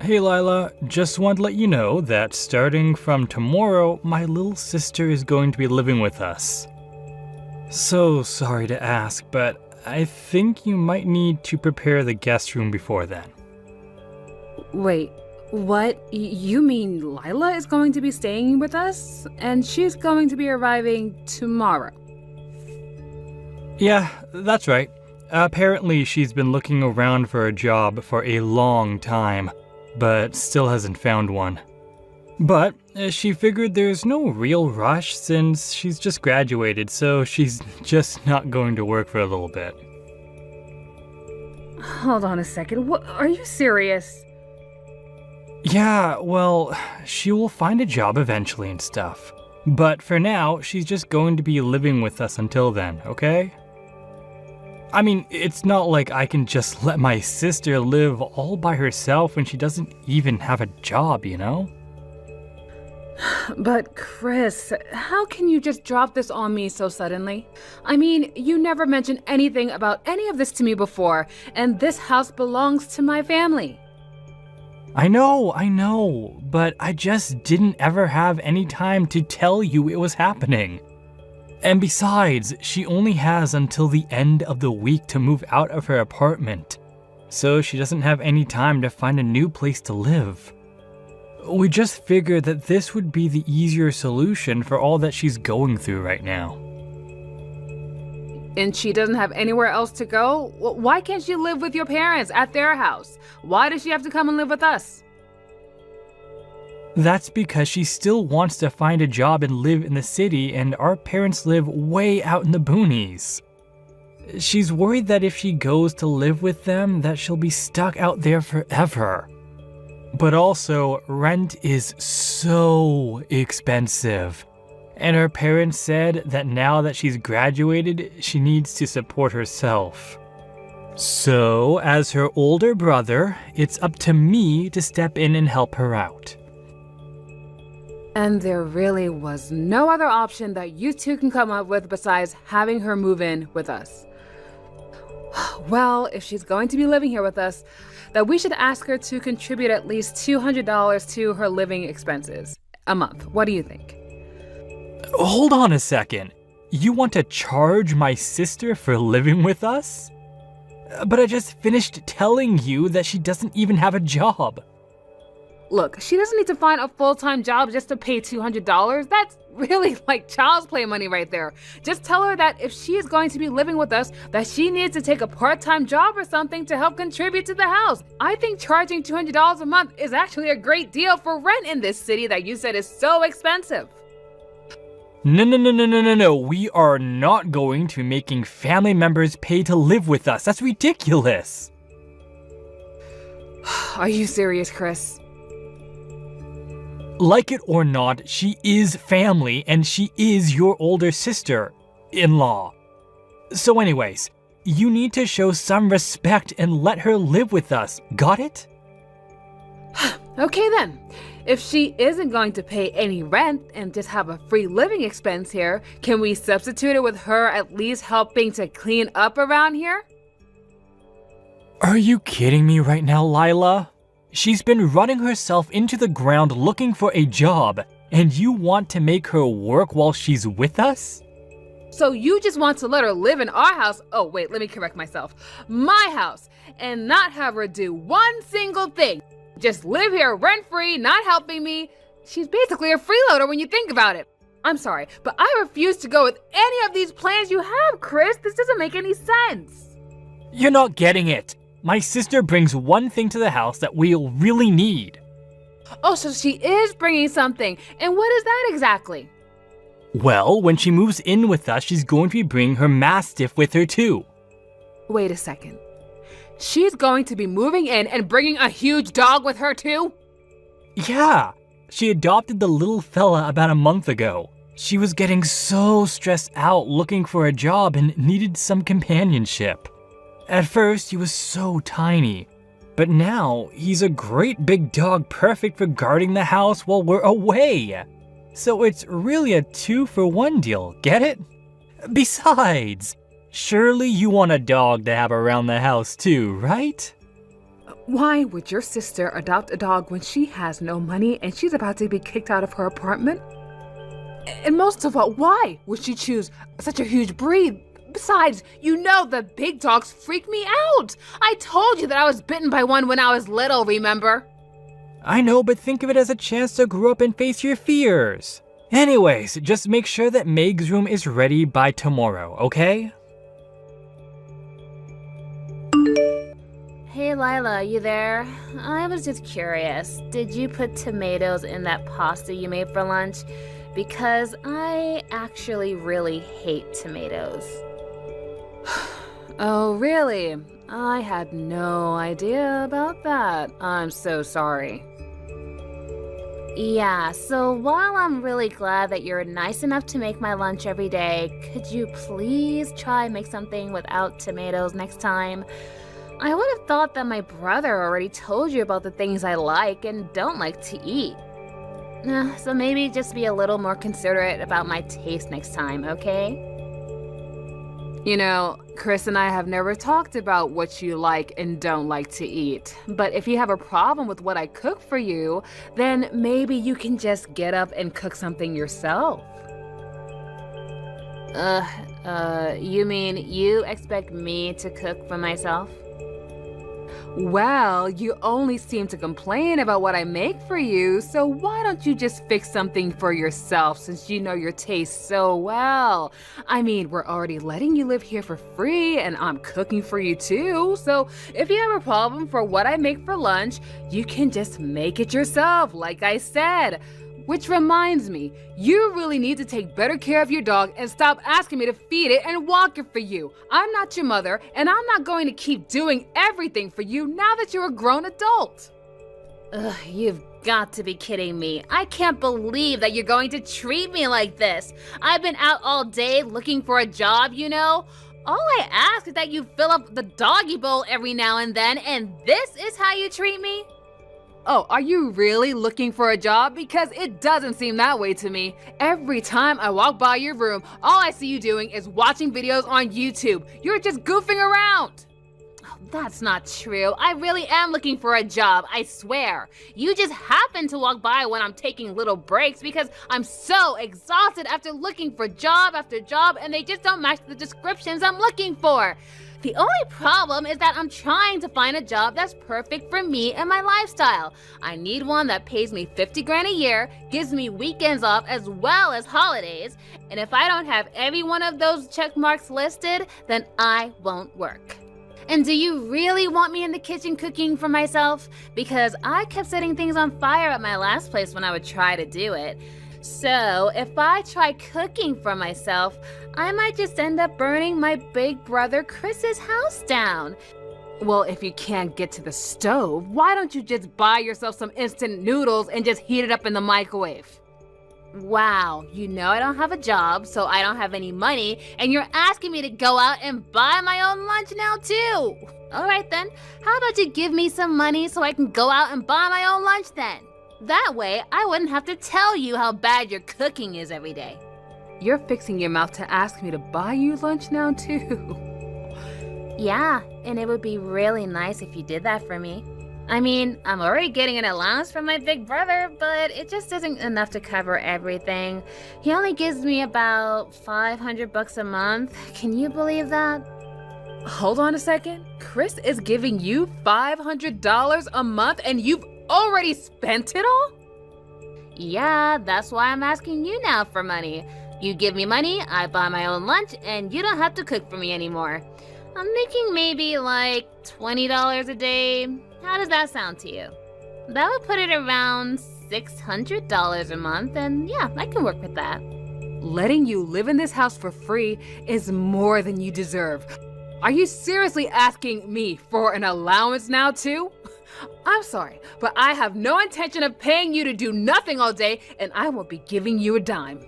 Hey Lila, just want to let you know that starting from tomorrow, my little sister is going to be living with us. So sorry to ask, but I think you might need to prepare the guest room before then. Wait, what? You mean Lila is going to be staying with us? And she's going to be arriving tomorrow? Yeah, that's right. Apparently she's been looking around for a job for a long time, but still hasn't found one. But she figured there's no real rush since she's just graduated, so she's just not going to work for a little bit. Hold on a second, what, are you serious? Yeah, well, she will find a job eventually and stuff. But for now, she's just going to be living with us until then, okay? I mean, it's not like I can just let my sister live all by herself when she doesn't even have a job, you know? But Chris, how can you just drop this on me so suddenly? I mean, you never mentioned anything about any of this to me before, and this house belongs to my family. I know, but I just didn't ever have any time to tell you it was happening. And besides, she only has until the end of the week to move out of her apartment, so she doesn't have any time to find a new place to live. We just figured that this would be the easier solution for all that she's going through right now. And she doesn't have anywhere else to go? Why can't she live with your parents at their house? Why does she have to come and live with us? That's because she still wants to find a job and live in the city, and our parents live way out in the boonies. She's worried that if she goes to live with them, that she'll be stuck out there forever. But also, rent is so expensive. And her parents said that now that she's graduated, she needs to support herself. So, as her older brother, it's up to me to step in and help her out. And there really was no other option that you two can come up with besides having her move in with us. Well, if she's going to be living here with us, then we should ask her to contribute at least $200 to her living expenses a month. What do you think? Hold on a second. You want to charge my sister for living with us? But I just finished telling you that she doesn't even have a job. Look, she doesn't need to find a full-time job just to pay $200. That's really like child's play money right there. Just tell her that if she is going to be living with us, that she needs to take a part-time job or something to help contribute to the house. I think charging $200 a month is actually a great deal for rent in this city that you said is so expensive. No. We are not going to be making family members pay to live with us. That's ridiculous. Are you serious, Chris? Like it or not, she is family and she is your older sister-in-law. So anyways, you need to show some respect and let her live with us. Got it? Okay then. If she isn't going to pay any rent and just have a free living expense here, can we substitute it with her at least helping to clean up around here? Are you kidding me right now, Lila? She's been running herself into the ground looking for a job, and you want to make her work while she's with us? So you just want to let her live in our house, oh wait, let me correct myself, my house, and not have her do one single thing. Just live here rent-free, not helping me. She's basically a freeloader when you think about it. I'm sorry, but I refuse to go with any of these plans you have, Chris. This doesn't make any sense. You're not getting it. My sister brings one thing to the house that we'll really need. Oh, so she is bringing something. And what is that exactly? Well, when she moves in with us, she's going to be bringing her Mastiff with her too. Wait a second. She's going to be moving in and bringing a huge dog with her too? Yeah, she adopted the little fella about a month ago. She was getting so stressed out looking for a job and needed some companionship. At first, he was so tiny, but now he's a great big dog perfect for guarding the house while we're away. So it's really a 2-for-1 deal, get it? Besides, surely you want a dog to have around the house too, right? Why would your sister adopt a dog when she has no money and she's about to be kicked out of her apartment? And most of all, why would she choose such a huge breed? Besides, you know the big dogs freak me out. I told you that I was bitten by one when I was little, remember? I know, but think of it as a chance to grow up and face your fears. Anyways, just make sure that Meg's room is ready by tomorrow, okay? Hey Lila, you there? I was just curious. Did you put tomatoes in that pasta you made for lunch? Because I actually really hate tomatoes. Oh, really? I had no idea about that. I'm so sorry. Yeah, so while I'm really glad that you're nice enough to make my lunch every day, could you please try make something without tomatoes next time? I would have thought that my brother already told you about the things I like and don't like to eat. So maybe just be a little more considerate about my taste next time, okay? You know, Chris and I have never talked about what you like and don't like to eat. But if you have a problem with what I cook for you, then maybe you can just get up and cook something yourself. You mean you expect me to cook for myself? Well, you only seem to complain about what I make for you, so why don't you just fix something for yourself since you know your taste so well? I mean, we're already letting you live here for free and I'm cooking for you too, so if you have a problem for what I make for lunch, you can just make it yourself, like I said. Which reminds me, you really need to take better care of your dog and stop asking me to feed it and walk it for you. I'm not your mother, and I'm not going to keep doing everything for you now that you're a grown adult. Ugh, you've got to be kidding me. I can't believe that you're going to treat me like this. I've been out all day looking for a job, you know? All I ask is that you fill up the doggy bowl every now and then, and this is how you treat me? Oh, are you really looking for a job? Because it doesn't seem that way to me. Every time I walk by your room, all I see you doing is watching videos on YouTube. You're just goofing around. Oh, that's not true. I really am looking for a job, I swear. You just happen to walk by when I'm taking little breaks because I'm so exhausted after looking for job after job and they just don't match the descriptions I'm looking for. The only problem is that I'm trying to find a job that's perfect for me and my lifestyle. I need one that pays me 50 grand a year, gives me weekends off as well as holidays, and if I don't have every one of those check marks listed, then I won't work. And do you really want me in the kitchen cooking for myself? Because I kept setting things on fire at my last place when I would try to do it. So if I try cooking for myself, I might just end up burning my big brother Chris's house down. Well, if you can't get to the stove, why don't you just buy yourself some instant noodles and just heat it up in the microwave? Wow, you know I don't have a job, so I don't have any money, and you're asking me to go out and buy my own lunch now too. All right then, how about you give me some money so I can go out and buy my own lunch then? That way, I wouldn't have to tell you how bad your cooking is every day. You're fixing your mouth to ask me to buy you lunch now too. Yeah, and it would be really nice if you did that for me. I mean, I'm already getting an allowance from my big brother, but it just isn't enough to cover everything. He only gives me about $500 a month. Can you believe that? Hold on a second. Chris is giving you $500 a month and you've already spent it all? Yeah, that's why I'm asking you now for money. You give me money, I buy my own lunch, and you don't have to cook for me anymore. I'm making maybe like $20 a day. How does that sound to you? That would put it around $600 a month, and yeah, I can work with that. Letting you live in this house for free is more than you deserve. Are you seriously asking me for an allowance now too? I'm sorry, but I have no intention of paying you to do nothing all day, and I won't be giving you a dime.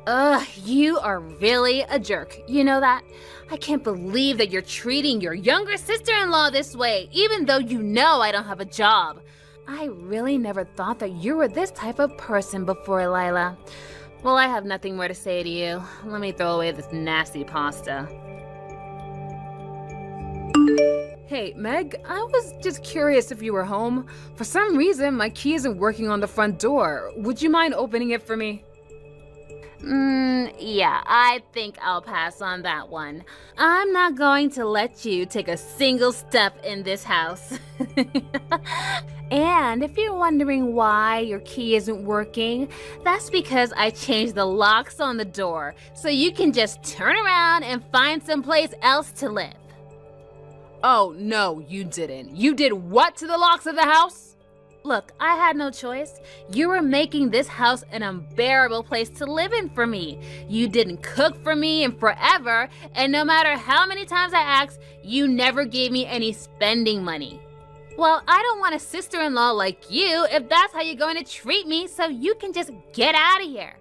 Ugh, you are really a jerk. You know that? I can't believe that you're treating your younger sister-in-law this way, even though you know I don't have a job. I really never thought that you were this type of person before, Lila. Well, I have nothing more to say to you. Let me throw away this nasty pasta. Hey, Meg, I was just curious if you were home. For some reason, my key isn't working on the front door. Would you mind opening it for me? Yeah, I think I'll pass on that one. I'm not going to let you take a single step in this house. And if you're wondering why your key isn't working, that's because I changed the locks on the door, so you can just turn around and find someplace else to live. Oh, no, you didn't. You did what to the locks of the house? Look, I had no choice. You were making this house an unbearable place to live in for me. You didn't cook for me in forever, and no matter how many times I asked, you never gave me any spending money. Well, I don't want a sister-in-law like you if that's how you're going to treat me, so you can just get out of here.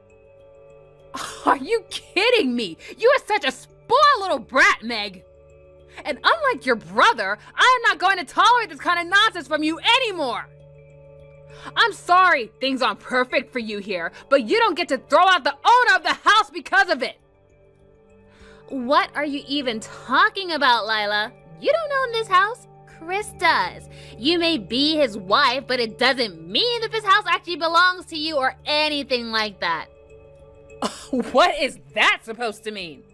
Are you kidding me? You are such a spoiled little brat, Meg. And unlike your brother, I am not going to tolerate this kind of nonsense from you anymore. I'm sorry things aren't perfect for you here, but you don't get to throw out the owner of the house because of it. What are you even talking about, Lila? You don't own this house. Chris does. You may be his wife, but it doesn't mean that this house actually belongs to you or anything like that. What is that supposed to mean?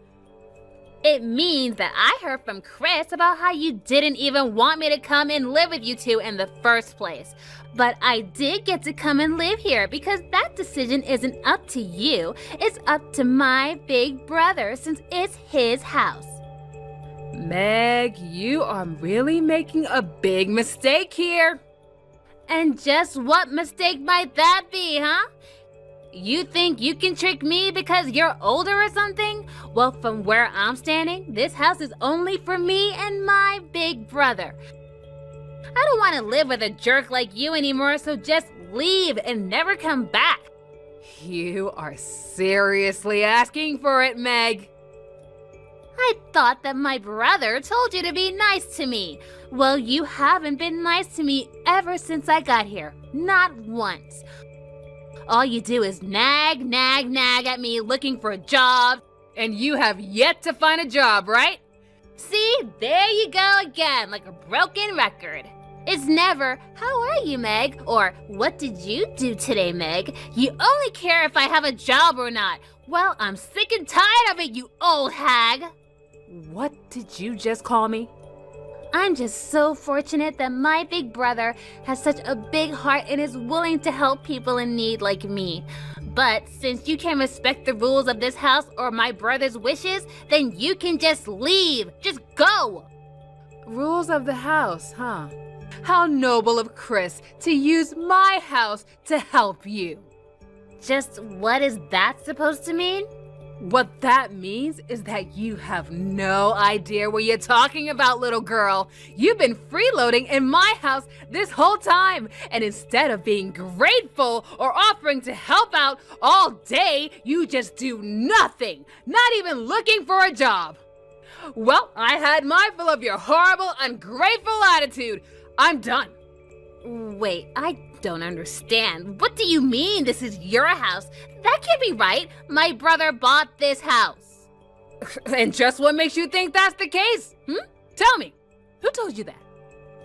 It means that I heard from Chris about how you didn't even want me to come and live with you two in the first place. But I did get to come and live here because that decision isn't up to you. It's up to my big brother since it's his house. Meg, you are really making a big mistake here. And just what mistake might that be, huh? You think you can trick me because you're older or something? Well, from where I'm standing, this house is only for me and my big brother. I don't want to live with a jerk like you anymore, so just leave and never come back. You are seriously asking for it, Meg. I thought that my brother told you to be nice to me. Well, you haven't been nice to me ever since I got here. Not once. All you do is nag at me looking for a job. And you have yet to find a job, right? See, there you go again, like a broken record. It's never, how are you, Meg? Or, what did you do today, Meg? You only care if I have a job or not. Well, I'm sick and tired of it, you old hag. What did you just call me? I'm just so fortunate that my big brother has such a big heart and is willing to help people in need like me. But since you can't respect the rules of this house or my brother's wishes, then you can just leave. Just go. Rules of the house, huh? How noble of Chris to use my house to help you. Just what is that supposed to mean? What that means is that you have no idea what you're talking about, little girl. You've been freeloading in my house this whole time, and instead of being grateful or offering to help out all day, you just do nothing, not even looking for a job. Well, I had my fill of your horrible, ungrateful attitude. I'm done. Wait, I don't understand. What do you mean this is your house? That can't be right. My brother bought this house. And just what makes you think that's the case? Tell me, who told you that?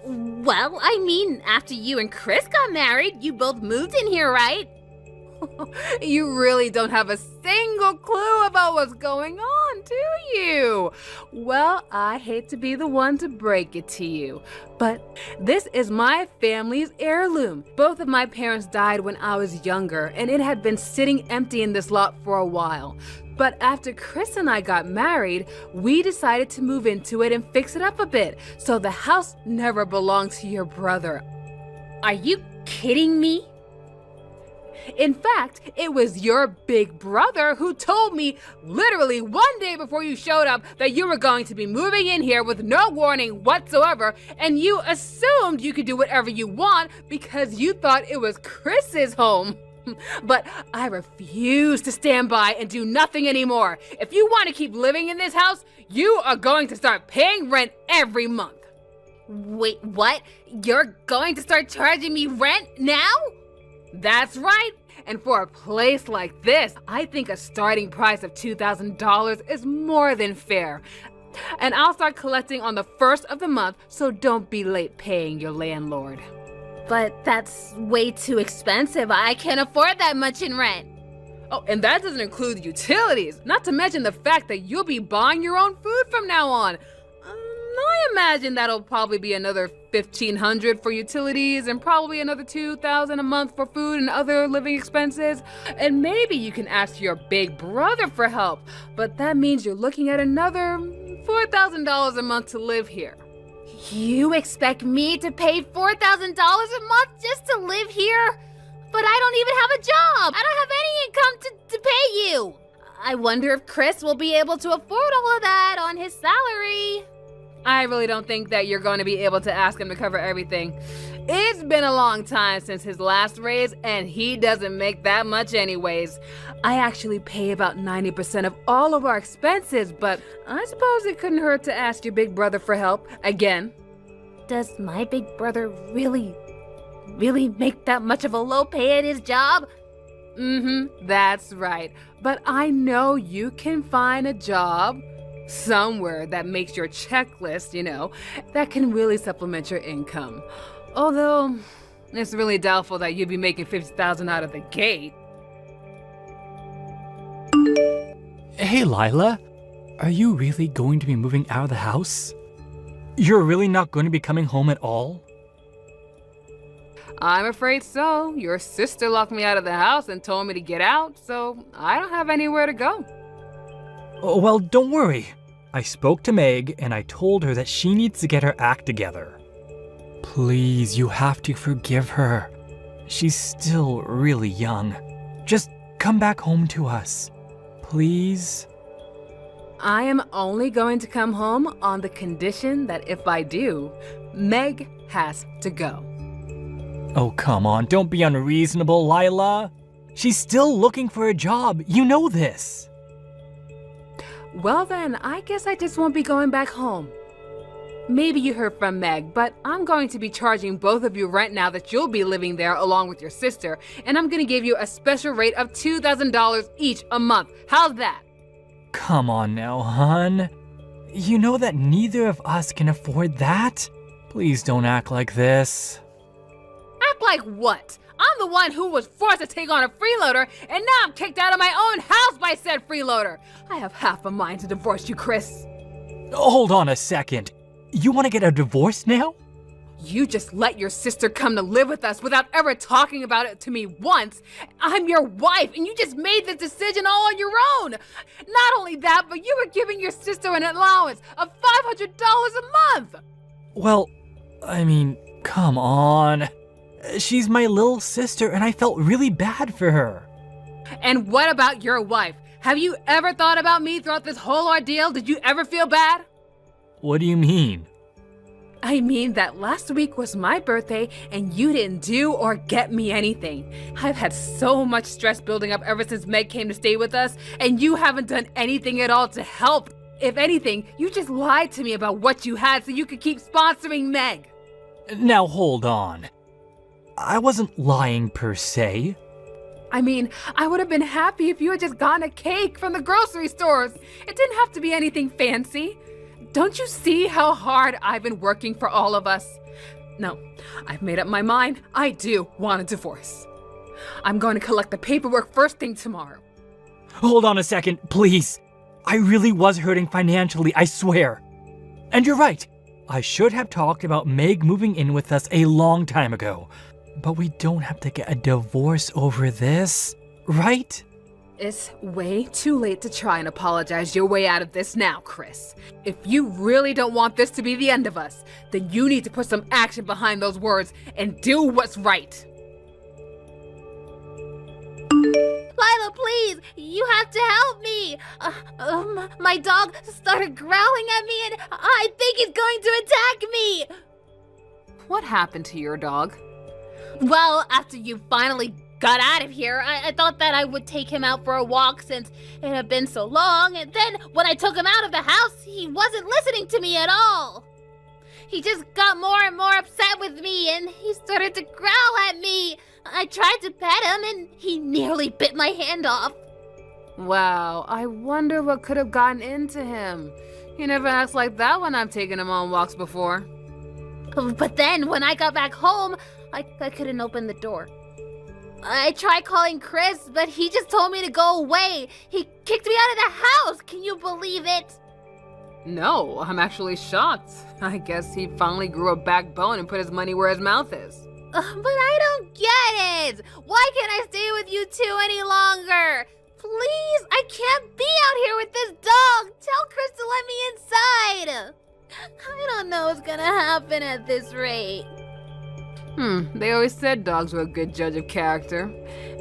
Well, I mean, after you and Chris got married, you both moved in here, right? You really don't have a single clue about what's going on, do you? Well, I hate to be the one to break it to you, but this is my family's heirloom. Both of my parents died when I was younger, and it had been sitting empty in this lot for a while. But after Chris and I got married, we decided to move into it and fix it up a bit, so the house never belonged to your brother. Are you kidding me? In fact, it was your big brother who told me literally one day before you showed up that you were going to be moving in here with no warning whatsoever, and you assumed you could do whatever you want because you thought it was Chris's home. But I refuse to stand by and do nothing anymore. If you want to keep living in this house, you are going to start paying rent every month. Wait, what? You're going to start charging me rent now? That's right. And for a place like this, I think a starting price of $2,000 is more than fair. And I'll start collecting on the first of the month, so don't be late paying your landlord. But that's way too expensive. I can't afford that much in rent. Oh, and that doesn't include utilities, not to mention the fact that you'll be buying your own food from now on. I imagine that'll probably be another $1,500 for utilities and probably another $2,000 a month for food and other living expenses. And maybe you can ask your big brother for help, but that means you're looking at another $4,000 a month to live here. You expect me to pay $4,000 a month just to live here? But I don't even have a job. I don't have any income to pay you. I wonder if Chris will be able to afford all of that on his salary. I really don't think that you're going to be able to ask him to cover everything. It's been a long time since his last raise, and he doesn't make that much anyways. I actually pay about 90% of all of our expenses, but I suppose it couldn't hurt to ask your big brother for help again. Does my big brother really make that much of a low pay at his job? That's right. But I know you can find a job somewhere that makes your checklist, that can really supplement your income. Although, it's really doubtful that you'd be making $50,000 out of the gate. Hey, Lila, are you really going to be moving out of the house? You're really not going to be coming home at all? I'm afraid so. Your sister locked me out of the house and told me to get out, so I don't have anywhere to go. Oh, well, don't worry. I spoke to Meg and I told her that she needs to get her act together. Please, you have to forgive her. She's still really young. Just come back home to us. Please? I am only going to come home on the condition that if I do, Meg has to go. Oh, come on, don't be unreasonable, Lila. She's still looking for a job. You know this. Well then, I guess I just won't be going back home. Maybe you heard from Meg, but I'm going to be charging both of you rent now that you'll be living there along with your sister, and I'm going to give you a special rate of $2,000 each a month. How's that? Come on now, hon. You know that neither of us can afford that. Please don't act like this. Act like what? I'm the one who was forced to take on a freeloader, and now I'm kicked out of my own house by said freeloader. I have half a mind to divorce you, Chris. Hold on a second. You want to get a divorce now? You just let your sister come to live with us without ever talking about it to me once. I'm your wife, and you just made this decision all on your own. Not only that, but you were giving your sister an allowance of $500 a month. Well, I mean, come on. She's my little sister, and I felt really bad for her. And what about your wife? Have you ever thought about me throughout this whole ordeal? Did you ever feel bad? What do you mean? I mean that last week was my birthday and you didn't do or get me anything. I've had so much stress building up ever since Meg came to stay with us, and you haven't done anything at all to help. If anything, you just lied to me about what you had so you could keep sponsoring Meg. Now hold on. I wasn't lying per se. I mean, I would have been happy if you had just gotten a cake from the grocery stores. It didn't have to be anything fancy. Don't you see how hard I've been working for all of us? No, I've made up my mind. I do want a divorce. I'm going to collect the paperwork first thing tomorrow. Hold on a second, please. I really was hurting financially, I swear. And you're right. I should have talked about Meg moving in with us a long time ago. But we don't have to get a divorce over this, right? It's way too late to try and apologize your way out of this now, Chris. If you really don't want this to be the end of us, then you need to put some action behind those words and do what's right. Lila, please, you have to help me. My dog started growling at me and I think he's going to attack me. What happened to your dog? Well, after you finally got out of here, I thought that I would take him out for a walk since it had been so long, and then when I took him out of the house, he wasn't listening to me at all. He just got more and more upset with me, and he started to growl at me. I tried to pet him, and he nearly bit my hand off. Wow, I wonder what could have gotten into him. He never acts like that when I'm taking him on walks before. But then when I got back home, I couldn't open the door. I tried calling Chris, but he just told me to go away. He kicked me out of the house. Can you believe it? No, I'm actually shocked. I guess he finally grew a backbone and put his money where his mouth is. But I don't get it. Why can't I stay with you two any longer? Please, I can't be out here with this dog. Tell Chris to let me inside. I don't know what's gonna happen at this rate. They always said dogs were a good judge of character.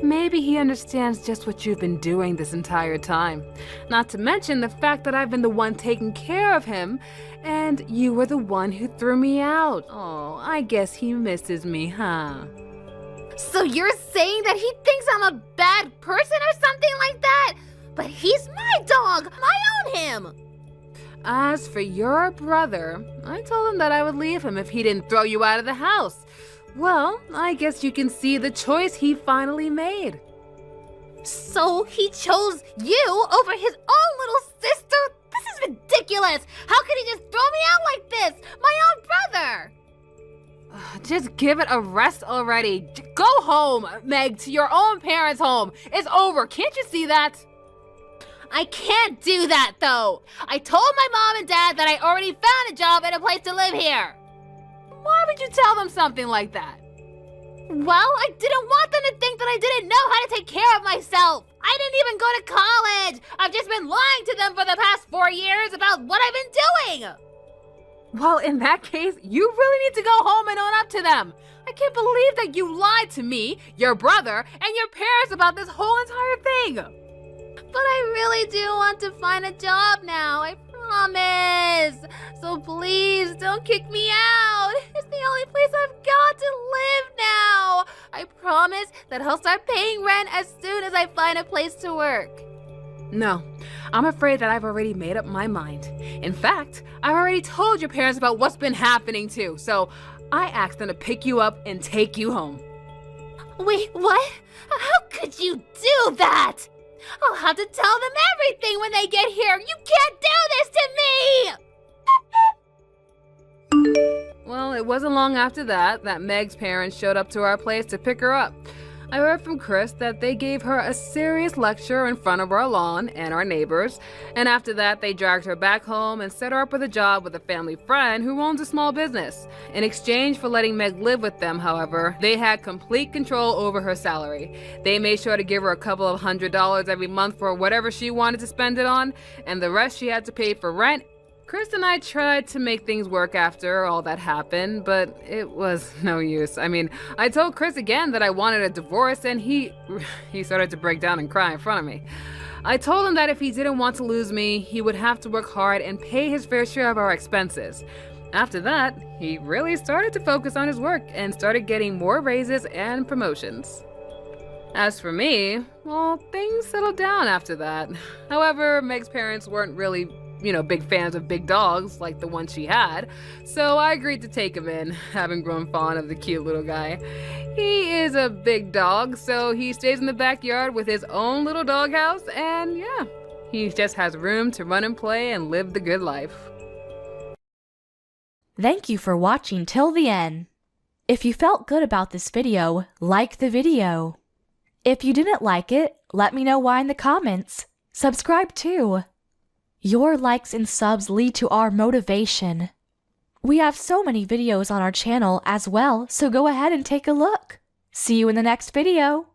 Maybe he understands just what you've been doing this entire time. Not to mention the fact that I've been the one taking care of him, and you were the one who threw me out. Oh, I guess he misses me, huh? So you're saying that he thinks I'm a bad person or something like that? But he's my dog. I own him. As for your brother, I told him that I would leave him if he didn't throw you out of the house. Well, I guess you can see the choice he finally made. So he chose you over his own little sister? This is ridiculous. How could he just throw me out like this? My own brother. Just give it a rest already. Go home, Meg, to your own parents' home. It's over. Can't you see that? I can't do that, though. I told my mom and dad that I already found a job and a place to live here. Why would you tell them something like that? Well, I didn't want them to think that I didn't know how to take care of myself. I didn't even go to college. I've just been lying to them for the past 4 years about what I've been doing. Well, in that case, you really need to go home and own up to them. I can't believe that you lied to me, your brother, and your parents about this whole entire thing. But I really do want to find a job now, I promise. So please don't kick me out. It's the only place I've got to live now. I promise that I'll start paying rent as soon as I find a place to work. No, I'm afraid that I've already made up my mind. In fact, I've already told your parents about what's been happening too, so I asked them to pick you up and take you home. Wait, what? How could you do that? I'll have to tell them everything when they get here. You can't do this to me! Well, it wasn't long after that Meg's parents showed up to our place to pick her up. I heard from Chris that they gave her a serious lecture in front of our lawn and our neighbors, and after that they dragged her back home and set her up with a job with a family friend who owns a small business. In exchange for letting Meg live with them, however, they had complete control over her salary. They made sure to give her a couple of $100 every month for whatever she wanted to spend it on, and the rest she had to pay for rent. Chris and I tried to make things work after all that happened, but it was no use. I mean, I told Chris again that I wanted a divorce, and he started to break down and cry in front of me. I told him that if he didn't want to lose me, he would have to work hard and pay his fair share of our expenses. After that, he really started to focus on his work and started getting more raises and promotions. As for me, well, things settled down after that. However, Meg's parents weren't really big fans of big dogs like the one she had, so I agreed to take him in, having grown fond of the cute little guy. He is a big dog, so he stays in the backyard with his own little doghouse, and yeah, he just has room to run and play and live the good life. Thank you for watching till the end. If you felt good about this video, like the video. If you didn't like it, let me know why in the comments. Subscribe too. Your likes and subs lead to our motivation. We have so many videos on our channel as well, so go ahead and take a look. See you in the next video.